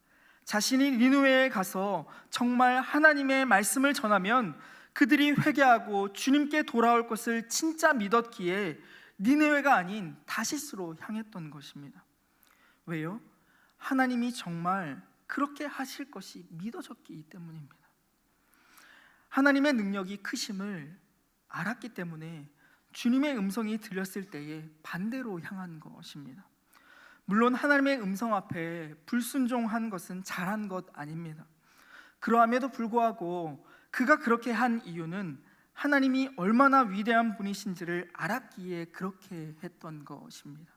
자신이 니느웨에 가서 정말 하나님의 말씀을 전하면 그들이 회개하고 주님께 돌아올 것을 진짜 믿었기에 니느웨가 아닌 다시스로 향했던 것입니다. 왜요? 하나님이 정말 그렇게 하실 것이 믿어졌기 때문입니다. 하나님의 능력이 크심을 알았기 때문에 주님의 음성이 들렸을 때에 반대로 향한 것입니다. 물론 하나님의 음성 앞에 불순종한 것은 잘한 것 아닙니다. 그러함에도 불구하고 그가 그렇게 한 이유는 하나님이 얼마나 위대한 분이신지를 알았기에 그렇게 했던 것입니다.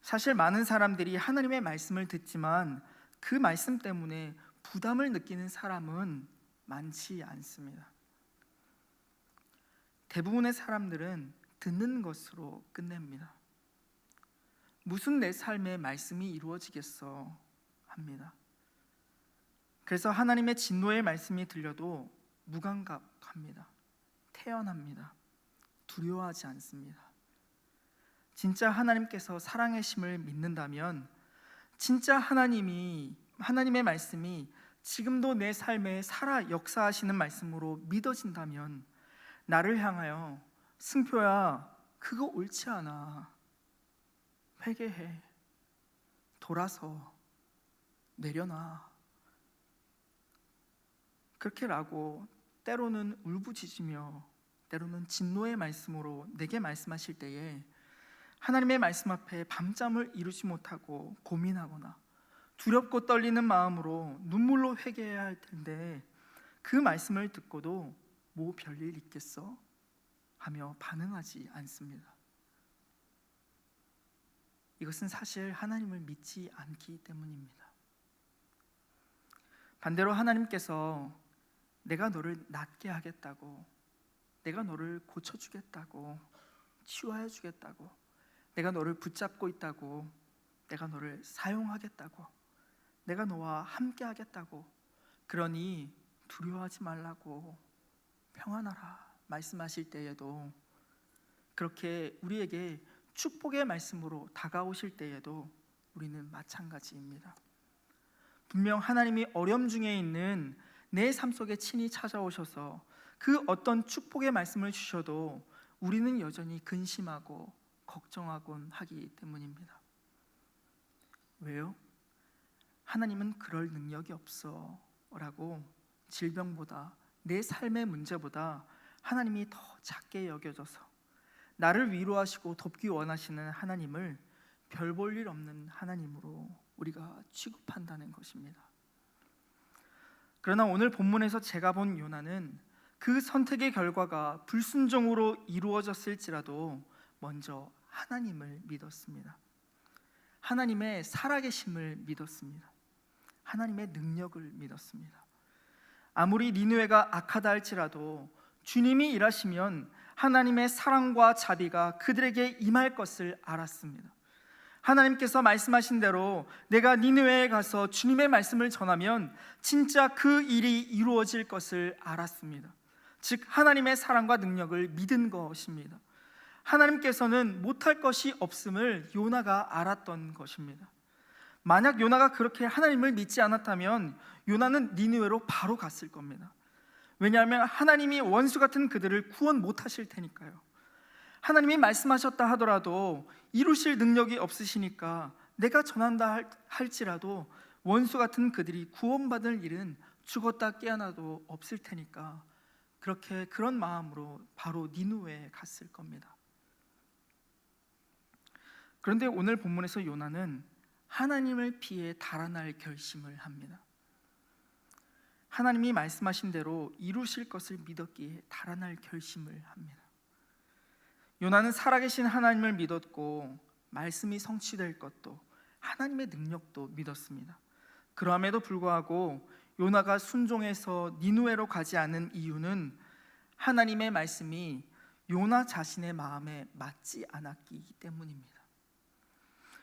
사실 많은 사람들이 하나님의 말씀을 듣지만 그 말씀 때문에 부담을 느끼는 사람은 많지 않습니다. 대부분의 사람들은 듣는 것으로 끝냅니다. 무슨 내 삶에 말씀이 이루어지겠어 합니다. 그래서 하나님의 진노의 말씀이 들려도 무감각합니다. 태연합니다. 두려워하지 않습니다. 진짜 하나님께서 살아계심을 믿는다면, 진짜 하나님의 말씀이 지금도 내 삶에 살아 역사하시는 말씀으로 믿어진다면 나를 향하여 승표야, 그거 옳지 않아, 회개해, 돌아서 내려놔, 그렇게라고 때로는 울부짖으며 때로는 진노의 말씀으로 내게 말씀하실 때에 하나님의 말씀 앞에 밤잠을 이루지 못하고 고민하거나 두렵고 떨리는 마음으로 눈물로 회개해야 할 텐데 그 말씀을 듣고도 뭐 별일 있겠어? 하며 반응하지 않습니다. 이것은 사실 하나님을 믿지 않기 때문입니다. 반대로 하나님께서 내가 너를 낫게 하겠다고, 내가 너를 고쳐주겠다고, 치유하여 주겠다고, 내가 너를 붙잡고 있다고, 내가 너를 사용하겠다고, 내가 너와 함께 하겠다고, 그러니 두려워하지 말라고, 평안하라 말씀하실 때에도, 그렇게 우리에게 축복의 말씀으로 다가오실 때에도 우리는 마찬가지입니다. 분명 하나님이 어려움 중에 있는 내 삶 속에 친히 찾아오셔서 그 어떤 축복의 말씀을 주셔도 우리는 여전히 근심하고 걱정하곤 하기 때문입니다. 왜요? 하나님은 그럴 능력이 없어 라고 질병보다 내 삶의 문제보다 하나님이 더 작게 여겨져서 나를 위로하시고 돕기 원하시는 하나님을 별 볼 일 없는 하나님으로 우리가 취급한다는 것입니다. 그러나 오늘 본문에서 제가 본 요나는 그 선택의 결과가 불순종으로 이루어졌을지라도 먼저 하나님을 믿었습니다. 하나님의 살아계심을 믿었습니다. 하나님의 능력을 믿었습니다. 아무리 니느웨가 악하다 할지라도 주님이 일하시면 하나님의 사랑과 자비가 그들에게 임할 것을 알았습니다. 하나님께서 말씀하신 대로 내가 니느웨에 가서 주님의 말씀을 전하면 진짜 그 일이 이루어질 것을 알았습니다. 즉 하나님의 사랑과 능력을 믿은 것입니다. 하나님께서는 못할 것이 없음을 요나가 알았던 것입니다. 만약 요나가 그렇게 하나님을 믿지 않았다면 요나는 니느웨로 바로 갔을 겁니다. 왜냐하면 하나님이 원수 같은 그들을 구원 못하실 테니까요. 하나님이 말씀하셨다 하더라도 이루실 능력이 없으시니까 내가 전한다 할지라도 원수 같은 그들이 구원받을 일은 죽었다 깨어나도 없을 테니까 그런 마음으로 바로 니느웨에 갔을 겁니다. 그런데 오늘 본문에서 요나는 하나님을 피해 달아날 결심을 합니다. 하나님이 말씀하신 대로 이루실 것을 믿었기에 달아날 결심을 합니다. 요나는 살아계신 하나님을 믿었고 말씀이 성취될 것도 하나님의 능력도 믿었습니다. 그럼에도 불구하고 요나가 순종해서 니느웨로 가지 않은 이유는 하나님의 말씀이 요나 자신의 마음에 맞지 않았기 때문입니다.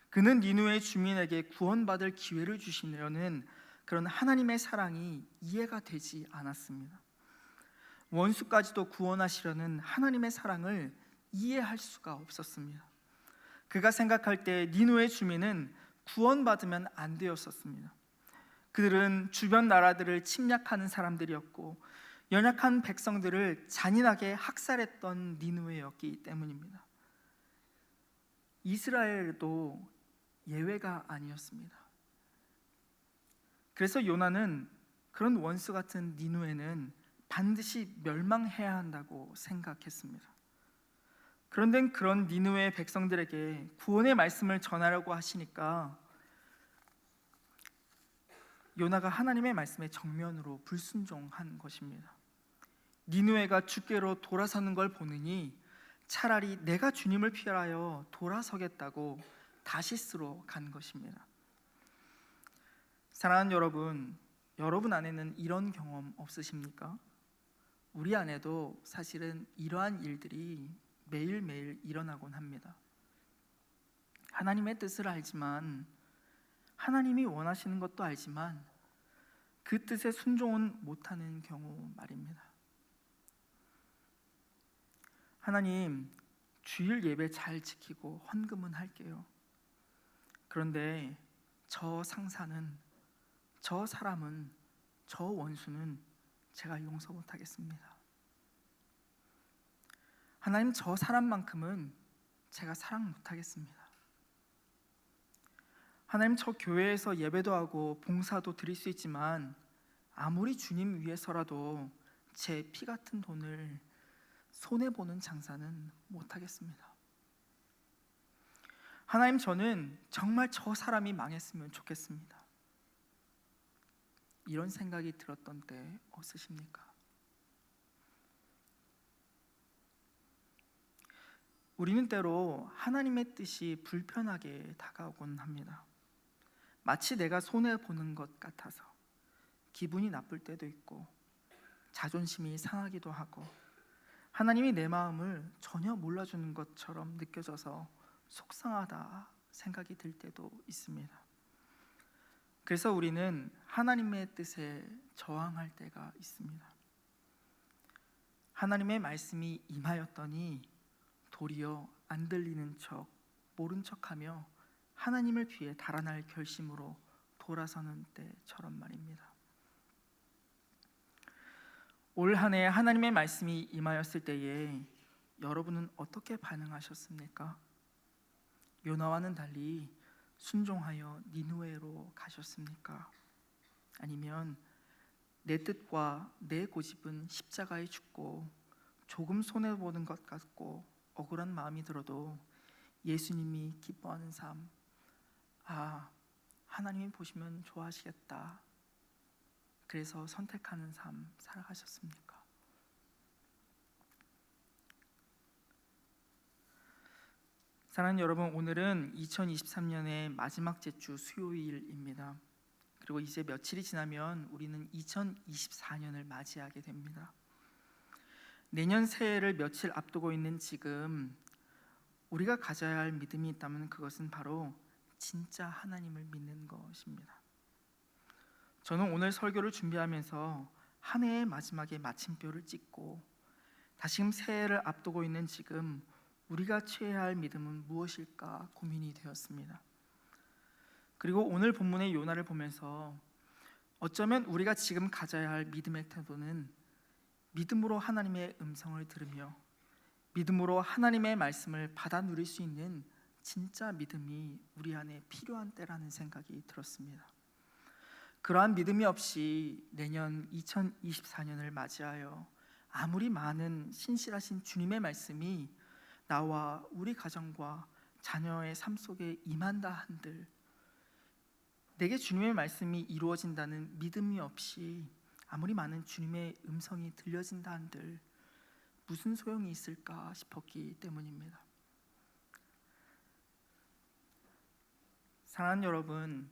그는 니느웨 주민에게 구원받을 기회를 주시려는 그런 하나님의 사랑이 이해가 되지 않았습니다. 원수까지도 구원하시려는 하나님의 사랑을 이해할 수가 없었습니다. 그가 생각할 때 니누의 주민은 구원받으면 안 되었었습니다. 그들은 주변 나라들을 침략하는 사람들이었고 연약한 백성들을 잔인하게 학살했던 니누에였기 때문입니다. 이스라엘도 예외가 아니었습니다. 그래서 요나는 그런 원수 같은 니누에는 반드시 멸망해야 한다고 생각했습니다. 그런데 그런 니누의 백성들에게 구원의 말씀을 전하려고 하시니까 요나가 하나님의 말씀에 정면으로 불순종한 것입니다. 니누에가 주께로 돌아서는 걸 보느니 차라리 내가 주님을 피하여 돌아서겠다고 다시스로 간 것입니다. 사랑하는 여러분, 여러분 안에는 이런 경험 없으십니까? 우리 안에도 사실은 이러한 일들이 매일매일 일어나곤 합니다. 하나님의 뜻을 알지만, 하나님이 원하시는 것도 알지만 그 뜻에 순종은 못하는 경우 말입니다. 하나님, 주일 예배 잘 지키고 헌금은 할게요. 그런데 저 상사는, 저 사람은, 저 원수는 제가 용서 못하겠습니다. 하나님, 저 사람만큼은 제가 사랑 못하겠습니다. 하나님, 저 교회에서 예배도 하고 봉사도 드릴 수 있지만 아무리 주님 위해서라도 제 피 같은 돈을 손해보는 장사는 못하겠습니다. 하나님, 저는 정말 저 사람이 망했으면 좋겠습니다. 이런 생각이 들었던 때 없으십니까? 우리는 때로 하나님의 뜻이 불편하게 다가오곤 합니다. 마치 내가 손해보는 것 같아서 기분이 나쁠 때도 있고 자존심이 상하기도 하고 하나님이 내 마음을 전혀 몰라주는 것처럼 느껴져서 속상하다 생각이 들 때도 있습니다. 그래서 우리는 하나님의 뜻에 저항할 때가 있습니다. 하나님의 말씀이 임하였더니 도리어 안 들리는 척, 모른 척하며 하나님을 피해 달아날 결심으로 돌아서는 때처럼 말입니다. 올 한 해 하나님의 말씀이 임하였을 때에 여러분은 어떻게 반응하셨습니까? 요나와는 달리 순종하여 니누에로 가셨습니까? 아니면 내 뜻과 내 고집은 십자가에 죽고 조금 손해보는 것 같고 억울한 마음이 들어도 예수님이 기뻐하는 삶, 하나님이 보시면 좋아하시겠다, 그래서 선택하는 삶 살아가셨습니까? 사랑하는 여러분, 오늘은 2023년의 마지막 제주 수요일입니다. 그리고 이제 며칠이 지나면 우리는 2024년을 맞이하게 됩니다. 내년 새해를 며칠 앞두고 있는 지금 우리가 가져야 할 믿음이 있다면 그것은 바로 진짜 하나님을 믿는 것입니다. 저는 오늘 설교를 준비하면서 한 해의 마지막에 마침표를 찍고 다시금 새해를 앞두고 있는 지금 우리가 취해야 할 믿음은 무엇일까 고민이 되었습니다. 그리고 오늘 본문의 요나를 보면서 어쩌면 우리가 지금 가져야 할 믿음의 태도는 믿음으로 하나님의 음성을 들으며 믿음으로 하나님의 말씀을 받아 누릴 수 있는 진짜 믿음이 우리 안에 필요한 때라는 생각이 들었습니다. 그러한 믿음이 없이 내년 2024년을 맞이하여 아무리 많은 신실하신 주님의 말씀이 나와 우리 가정과 자녀의 삶 속에 임한다 한들 내게 주님의 말씀이 이루어진다는 믿음이 없이 아무리 많은 주님의 음성이 들려진다 한들 무슨 소용이 있을까 싶었기 때문입니다. 사랑하는 여러분,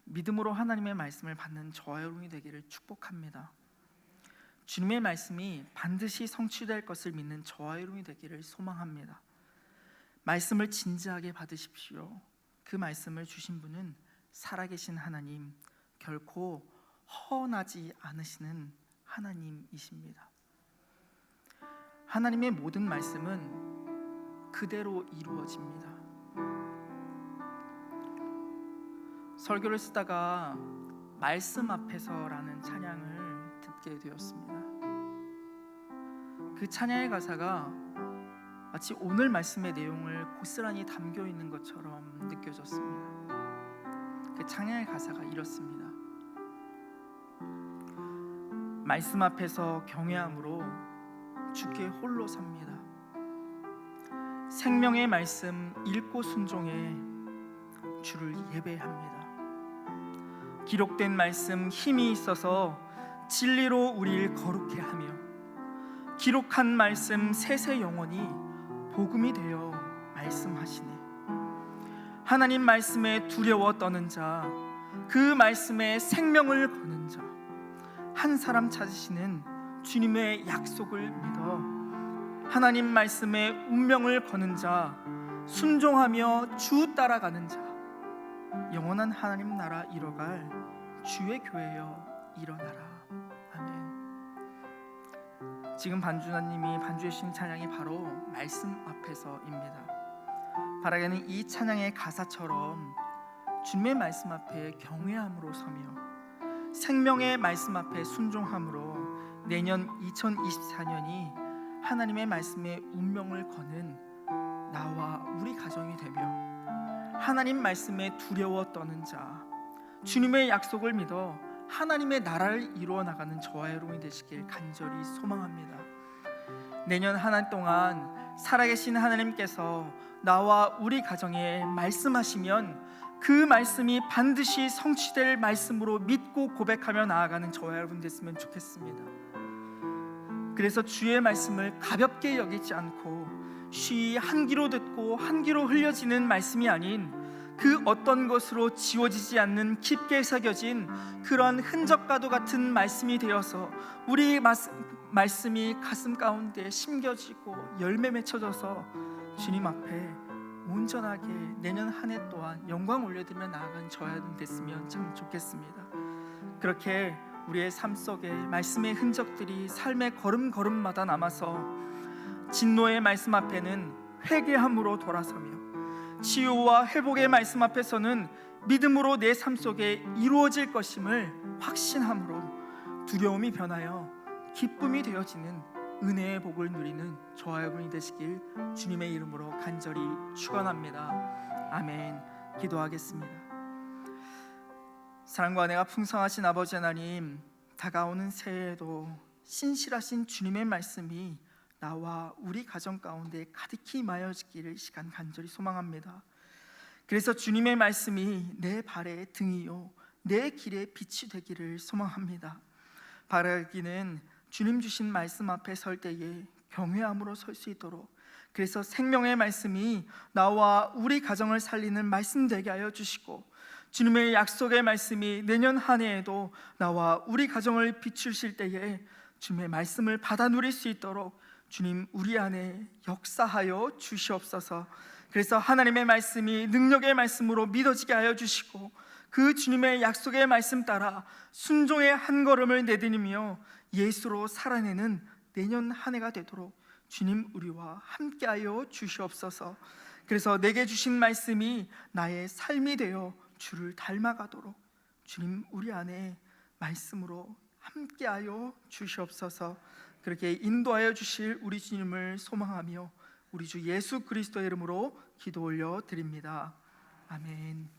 믿음으로 하나님의 말씀을 받는 저와 여러분이 되기를 축복합니다. 주님의 말씀이 반드시 성취될 것을 믿는 저와 여러분이 되기를 소망합니다. 말씀을 진지하게 받으십시오. 그 말씀을 주신 분은 살아계신 하나님, 결코 허언하지 않으시는 하나님이십니다. 하나님의 모든 말씀은 그대로 이루어집니다. 설교를 쓰다가 말씀 앞에서라는 찬양을 듣게 되었습니다. 그 찬양의 가사가 마치 오늘 말씀의 내용을 고스란히 담겨 있는 것처럼 느껴졌습니다. 그 찬양의 가사가 이렇습니다. 말씀 앞에서 경외함으로 주께 홀로 섭니다. 생명의 말씀 읽고 순종해 주를 예배합니다. 기록된 말씀 힘이 있어서 진리로 우리를 거룩해 하며 기록한 말씀 세세 영원히 복음이 되어 말씀하시네. 하나님 말씀에 두려워 떠는 자, 그 말씀에 생명을 거는 자, 한 사람 찾으시는 주님의 약속을 믿어 하나님 말씀에 운명을 거는 자, 순종하며 주 따라가는 자, 영원한 하나님 나라 이뤄갈 주의 교회여 일어나라. 아멘. 지금 반주자님이 반주해 주신 찬양이 바로 말씀 앞에서입니다. 바라기는 이 찬양의 가사처럼 주님의 말씀 앞에 경외함으로 서며 생명의 말씀 앞에 순종함으로 내년 2024년이 하나님의 말씀에 운명을 거는 나와 우리 가정이 되며 하나님 말씀에 두려워 떠는 자, 주님의 약속을 믿어 하나님의 나라를 이루어 나가는 저와 여러분이 되시길 간절히 소망합니다. 내년 한 해 동안 살아계신 하나님께서 나와 우리 가정에 말씀하시면 그 말씀이 반드시 성취될 말씀으로 믿고 고백하며 나아가는 저와 여러분 됐으면 좋겠습니다. 그래서 주의 말씀을 가볍게 여기지 않고 쉬이 한 귀로 듣고 한 귀로 흘려지는 말씀이 아닌 그 어떤 것으로 지워지지 않는 깊게 새겨진 그러한 흔적과도 같은 말씀이 되어서 우리 말씀이 가슴 가운데 심겨지고 열매 맺혀져서 주님 앞에 온전하게 내년 한 해 또한 영광 올려드리며 나아가는 저야 됐으면 참 좋겠습니다. 그렇게 우리의 삶 속에 말씀의 흔적들이 삶의 걸음걸음마다 남아서 진노의 말씀 앞에는 회개함으로 돌아서며 치유와 회복의 말씀 앞에서는 믿음으로 내 삶 속에 이루어질 것임을 확신함으로 두려움이 변하여 기쁨이 되어지는 은혜의 복을 누리는 저와 여러분이 되시길 주님의 이름으로 간절히 축원합니다. 아멘. 기도하겠습니다. 사랑과 은혜가 풍성하신 아버지 하나님, 다가오는 새해에도 신실하신 주님의 말씀이 나와 우리 가정 가운데 가득히 임하여지기를 이 시간 간절히 소망합니다. 그래서 주님의 말씀이 내 발의 등이요 내 길의 빛이 되기를 소망합니다. 바라기는 주님 주신 말씀 앞에 설 때에 경외함으로 설 수 있도록, 그래서 생명의 말씀이 나와 우리 가정을 살리는 말씀 되게 하여 주시고, 주님의 약속의 말씀이 내년 한 해에도 나와 우리 가정을 비추실 때에 주님의 말씀을 받아 누릴 수 있도록 주님 우리 안에 역사하여 주시옵소서. 그래서 하나님의 말씀이 능력의 말씀으로 믿어지게 하여 주시고, 그 주님의 약속의 말씀 따라 순종의 한 걸음을 내디디며 예수로 살아내는 내년 한 해가 되도록 주님 우리와 함께하여 주시옵소서. 그래서 내게 주신 말씀이 나의 삶이 되어 주를 닮아가도록 주님 우리 안에 말씀으로 함께하여 주시옵소서. 그렇게 인도하여 주실 우리 주님을 소망하며 우리 주 예수 그리스도의 이름으로 기도 올려 드립니다. 아멘.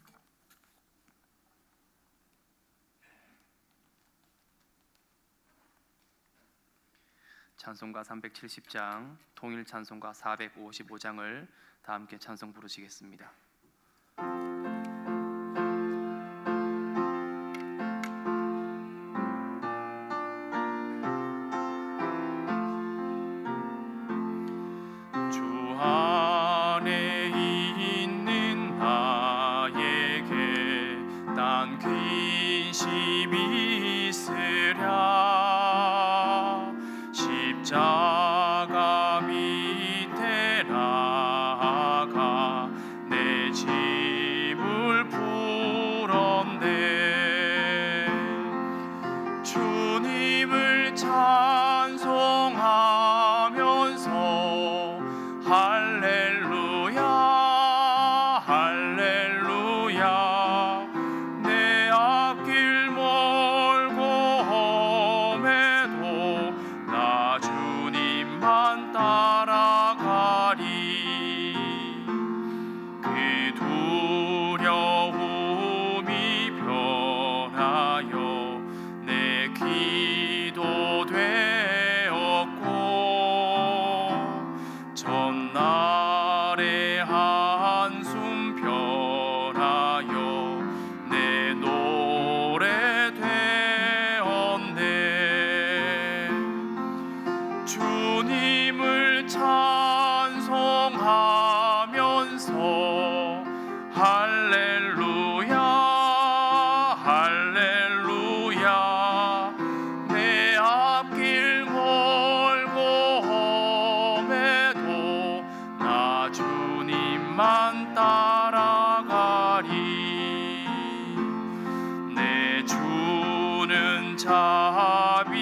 찬송가 370장, 통일 찬송가 455장을 다 함께 찬송 부르시겠습니다. 주 안에 있는 나에게 난 근심이 있으랴. 십자가 밑에 나가 내 짐을 풀었네. 주님을 찬송하면서 따라가리. 그 두려움이 변하여 내 기도 되었고, 전날의 한숨 변하여 내 노래 되었네. 주님을 찬송하면서 할렐루야 할렐루야. 내 앞길 멀고 험해도 나 주님만 따라가리. 내 주는 자비하셔서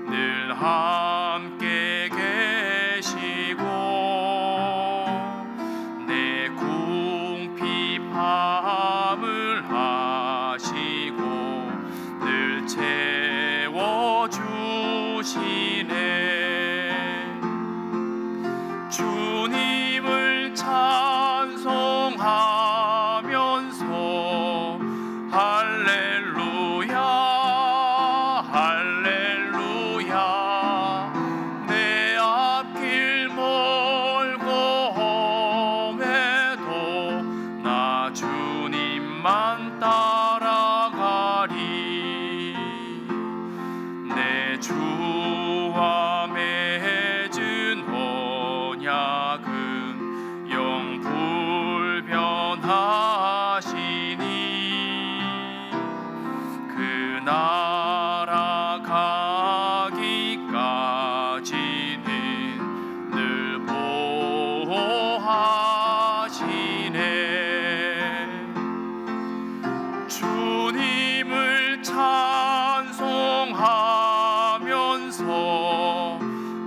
늘 함께 계시고, 내 궁핍함을 하시고 늘 채워주시네. 주님을 찬송하면서 할렐루야 할렐루야. 내 앞길 멀고 험해도 나 주님만 따라가리. 내 주와 맺은 언약은 영불변하시니, 그 나라 가기까지는 늘 보호하시네. 주님을 찬송하면서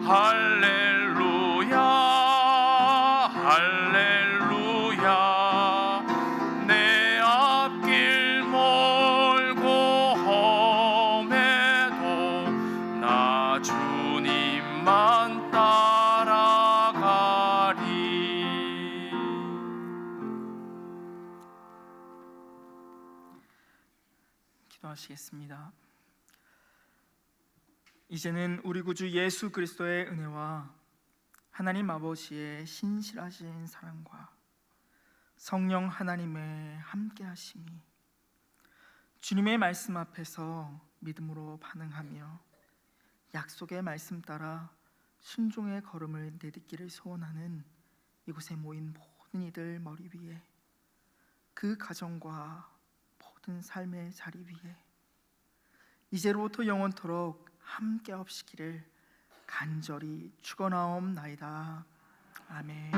할렐루야 할렐루야. 내 앞길 멀고 험해도 나 주님만 따라가리. 기도하시겠습니다. 이제는 우리 구주 예수 그리스도의 은혜와 하나님 아버지의 신실하신 사랑과 성령 하나님의 함께하심이 주님의 말씀 앞에서 믿음으로 반응하며 약속의 말씀 따라 순종의 걸음을 내딛기를 소원하는 이곳에 모인 모든 이들 머리 위에, 그 가정과 모든 삶의 자리 위에 이제로부터 영원토록 함께 없시기를 간절히 축원하옵나이다. 아멘.